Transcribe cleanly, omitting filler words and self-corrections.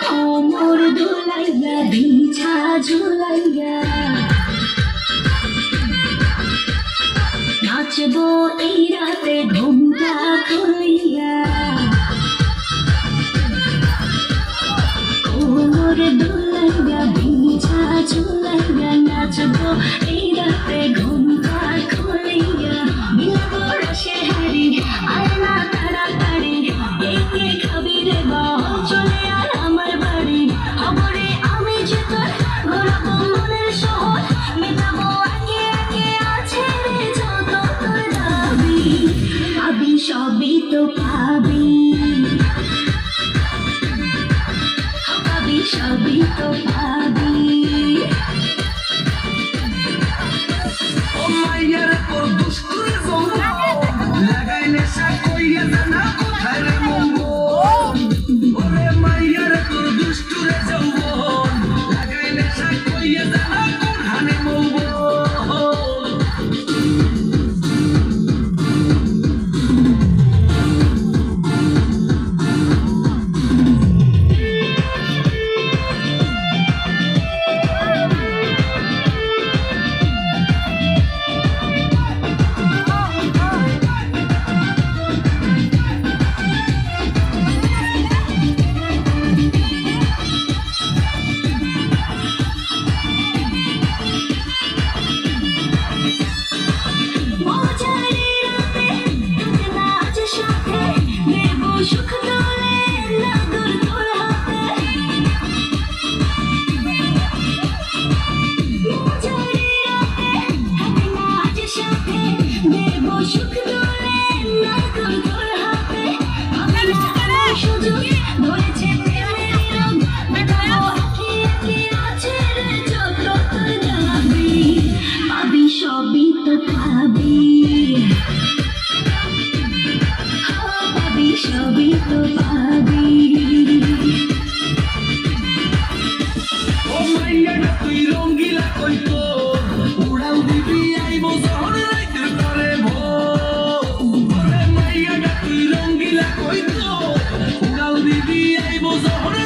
কোমর দোলাইয়া বিছা ঝুলাইয়া নাচবো এই রাতে ঘুমটা খুলিয়া কোমর দোলাইয়া বিছা ঝুলাইয়া নাচবো এই রাতে ঘুমটা খুলিয়া মিলবো রসে হারি আর না তাড়াতাড়ি একে খাবি রে বল চলে আর আমার বাড়ি খবরে আমি যে তোর ঘোরাবো মনের শহর মেটাবো একে একে আছে রে যত তোর দাবি পাবি সবই তো পাবি পাবি সবই তো পাবি ও মাইয়ার তোর দুষ্টুর জঙ্গ লাগাইলে সাকইয়া জানা কোথায় রে মঙ্গল ওরে মাইয়ার তোর দুষ্টুর জঙ্গ লাগাইলে সাকইয়া জানা কোথায় মঙ্গল সুখ দোলে নাদুর তোর হাতে মজারি রাতে হবে না আজ সাথে দেব সুখ দোলে নাদুর তোর হাতে হবে না সুযোগ ধরেছে প্রেমের রোগ মেটাবো একে একে আছে রে যত তোর দাবি পাবি সবই তো পাবি সবই তো পাবি ও মাইয়াটা তুই রঙ্গিলা কইতো উড়াল দিবি আইবো যখন রাইতের পরে ভোর ওরে মাইয়াটা তুই রঙ্গিলা কইতো উড়াল দিবি আইবো যখন